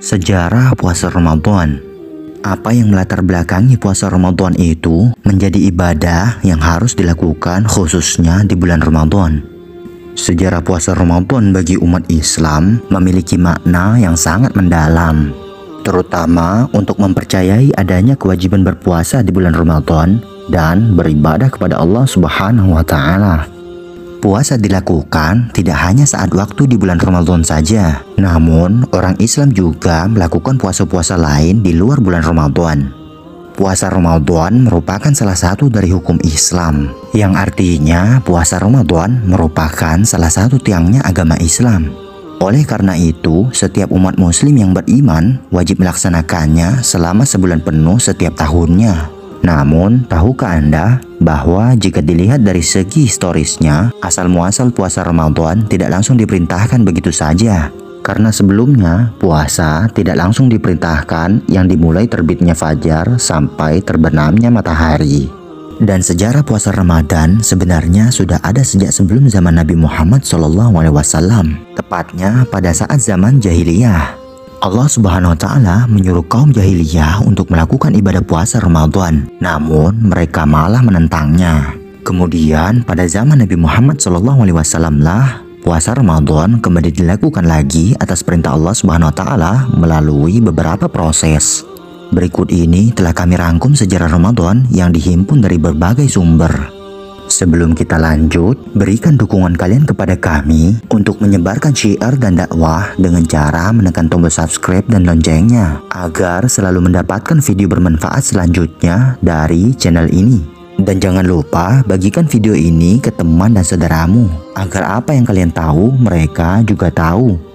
Sejarah puasa Ramadan. Apa yang melatar belakangi puasa Ramadan itu menjadi ibadah yang harus dilakukan khususnya di bulan Ramadan. Sejarah puasa Ramadan bagi umat Islam memiliki makna yang sangat mendalam, terutama untuk mempercayai adanya kewajiban berpuasa di bulan Ramadan dan beribadah kepada Allah Subhanahu wa Ta'ala. Puasa dilakukan tidak hanya saat waktu di bulan Ramadan saja, namun orang Islam juga melakukan puasa-puasa lain di luar bulan Ramadan. Puasa Ramadan merupakan salah satu dari hukum Islam, yang artinya puasa Ramadan merupakan salah satu tiangnya agama Islam. Oleh karena itu, setiap umat muslim yang beriman wajib melaksanakannya selama sebulan penuh setiap tahunnya. Namun, tahukah Anda bahwa jika dilihat dari segi historisnya, asal-muasal puasa Ramadan tidak langsung diperintahkan begitu saja. Karena sebelumnya, puasa tidak langsung diperintahkan yang dimulai terbitnya fajar sampai terbenamnya matahari. Dan sejarah puasa Ramadan sebenarnya sudah ada sejak sebelum zaman Nabi Muhammad SAW, tepatnya pada saat zaman jahiliyah. Allah Subhanahu wa Ta'ala menyuruh kaum jahiliyah untuk melakukan ibadah puasa Ramadan, namun mereka malah menentangnya. Kemudian pada zaman Nabi Muhammad SAW lah puasa Ramadan kembali dilakukan lagi atas perintah Allah Subhanahu wa Ta'ala melalui beberapa proses. Berikut ini telah kami rangkum sejarah Ramadan yang dihimpun dari berbagai sumber. Sebelum kita lanjut, berikan dukungan kalian kepada kami untuk menyebarkan syiar dan dakwah dengan cara menekan tombol subscribe dan loncengnya agar selalu mendapatkan video bermanfaat selanjutnya dari channel ini. Dan jangan lupa bagikan video ini ke teman dan saudaramu agar apa yang kalian tahu mereka juga tahu.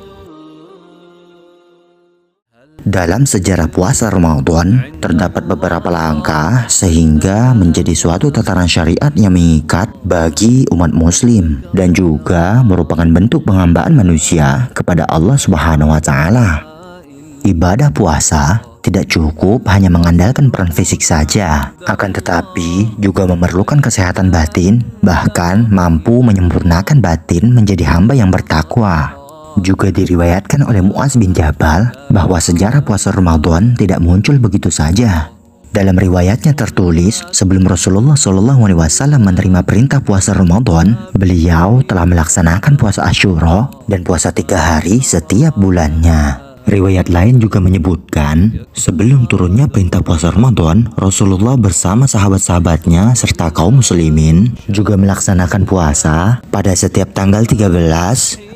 Dalam sejarah puasa Ramadan, terdapat beberapa langkah sehingga menjadi suatu tataran syariat yang mengikat bagi umat muslim dan juga merupakan bentuk penghambaan manusia kepada Allah Subhanahu wa Ta'ala. Ibadah puasa tidak cukup hanya mengandalkan peran fisik saja, akan tetapi juga memerlukan kesehatan batin, bahkan mampu menyempurnakan batin menjadi hamba yang bertakwa. Juga diriwayatkan oleh Mu'adz bin Jabal bahwa sejarah puasa Ramadan tidak muncul begitu saja. Dalam riwayatnya tertulis, sebelum Rasulullah SAW menerima perintah puasa Ramadan, beliau telah melaksanakan puasa Asyura dan puasa 3 hari setiap bulannya. Riwayat lain juga menyebutkan, sebelum turunnya perintah puasa Ramadan, Rasulullah bersama sahabat-sahabatnya serta kaum muslimin juga melaksanakan puasa pada setiap tanggal 13,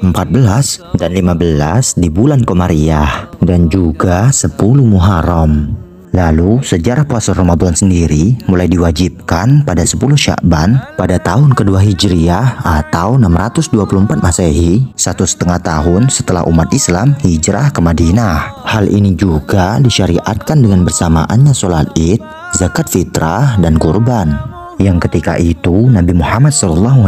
14, dan 15 di bulan Qamariyah dan juga 10 Muharram. Lalu, sejarah puasa Ramadan sendiri mulai diwajibkan pada 10 Sya'ban pada tahun kedua Hijriyah atau 624 Masehi, 1,5 tahun setelah umat Islam hijrah ke Madinah. Hal ini juga disyariatkan dengan bersamaannya sholat Id, zakat fitrah, dan kurban. Yang ketika itu Nabi Muhammad SAW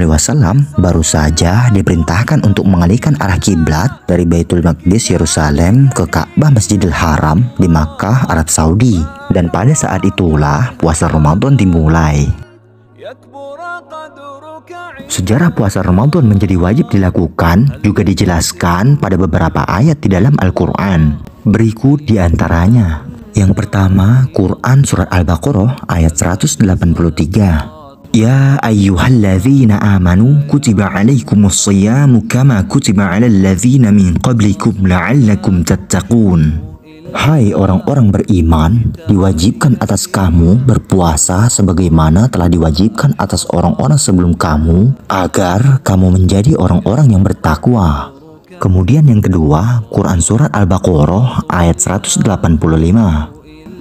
baru saja diperintahkan untuk mengalihkan arah kiblat dari Baitul Maqdis Yerusalem ke Ka'bah Masjidil Haram di Makkah, Arab Saudi. Dan pada saat itulah puasa Ramadan dimulai. Sejarah puasa Ramadan menjadi wajib dilakukan juga dijelaskan pada beberapa ayat di dalam Al-Quran. Berikut diantaranya. Yang pertama, Quran Surat Al-Baqarah ayat 183. Ya ayyuhalladzina amanu kutiba alaikumus shiyamu kama kutiba alal ladzina min qablikum la'allakum tattaqun. Hai orang-orang beriman, diwajibkan atas kamu berpuasa sebagaimana telah diwajibkan atas orang-orang sebelum kamu agar kamu menjadi orang-orang yang bertakwa. Kemudian yang kedua, Quran Surat Al-Baqarah ayat 185.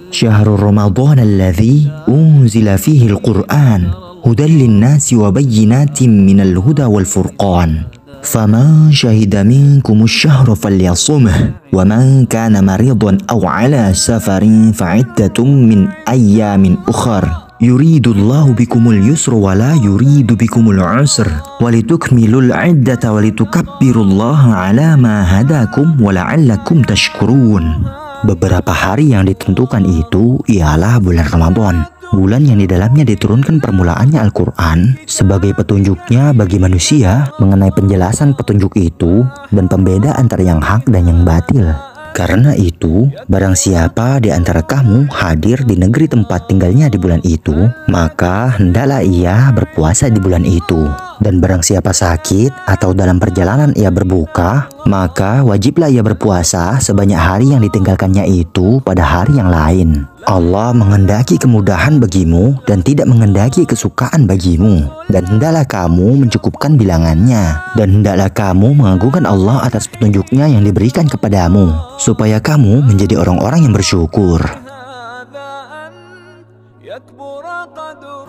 Syahrul Ramadan alladzi unzila fihi al-Qur'an hudan lin-nasi wa bayyinatin minal huda wal furqan. Faman syahida minkumus syahra falyasumhu wa man kana maridan aw ala safarin fa'iddatun min ayyamin ukhra. Yuridullahu bikumul yusra wa la yuridu bikumul usra walitukmilul iddata walitukabbirullaha ala ma hadakum wa la'allakum tashkurun. Beberapa hari yang ditentukan itu ialah bulan Ramadan, bulan yang di dalamnya diturunkan permulaannya Al-Quran sebagai petunjuknya bagi manusia mengenai penjelasan petunjuk itu dan pembeda antara yang hak dan yang batil. Karena itu, barang siapa di antara kamu hadir di negeri tempat tinggalnya di bulan itu, maka hendaklah ia berpuasa di bulan itu. Dan barang siapa sakit atau dalam perjalanan ia berbuka, maka wajiblah ia berpuasa sebanyak hari yang ditinggalkannya itu pada hari yang lain. Allah menghendaki kemudahan bagimu dan tidak menghendaki kesukaan bagimu. Dan hendaklah kamu mencukupkan bilangannya. Dan hendaklah kamu mengagungkan Allah atas petunjuknya yang diberikan kepadamu, supaya kamu menjadi orang-orang yang bersyukur.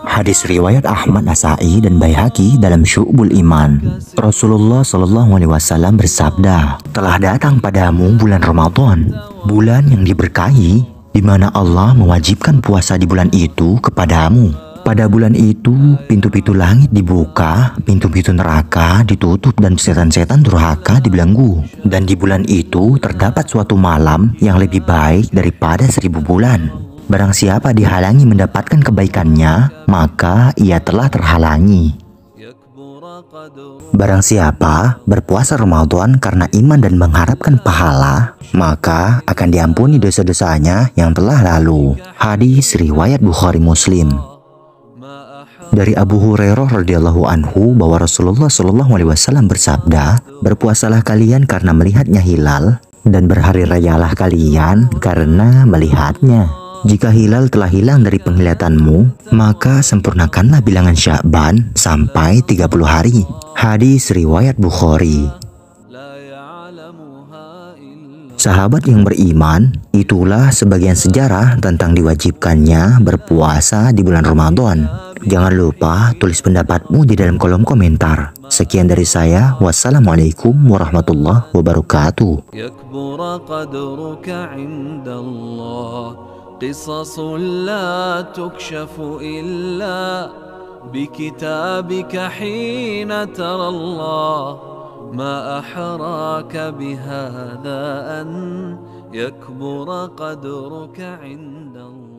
Hadis riwayat Ahmad Nasai dan Baihaqi dalam Syu'bul Iman. Rasulullah SAW bersabda, telah datang padamu bulan Ramadan, bulan yang diberkahi, di mana Allah mewajibkan puasa di bulan itu kepadamu. Pada bulan itu, pintu-pintu langit dibuka, pintu-pintu neraka ditutup dan setan-setan durhaka dibelenggu. Dan di bulan itu terdapat suatu malam yang lebih baik daripada 1000 bulan. Barang siapa dihalangi mendapatkan kebaikannya, maka ia telah terhalangi. Barang siapa berpuasa Ramadan karena iman dan mengharapkan pahala, maka akan diampuni dosa-dosanya yang telah lalu. Hadis riwayat Bukhari Muslim. Dari Abu Hurairah radhiyallahu anhu bahwa Rasulullah SAW bersabda, berpuasalah kalian karena melihatnya hilal, dan berhari rayalah kalian karena melihatnya. Jika hilal telah hilang dari penglihatanmu, maka sempurnakanlah bilangan Sya'ban sampai 30 hari. Hadis riwayat Bukhari. Sahabat yang beriman, itulah sebagian sejarah tentang diwajibkannya berpuasa di bulan Ramadan. Jangan lupa tulis pendapatmu di dalam kolom komentar. Sekian dari saya. Wassalamualaikum warahmatullahi wabarakatuh. قصص لا تكشف إلا بكتابك حين ترى الله ما أحراك بهذا أن يكبر قدرك عند الله.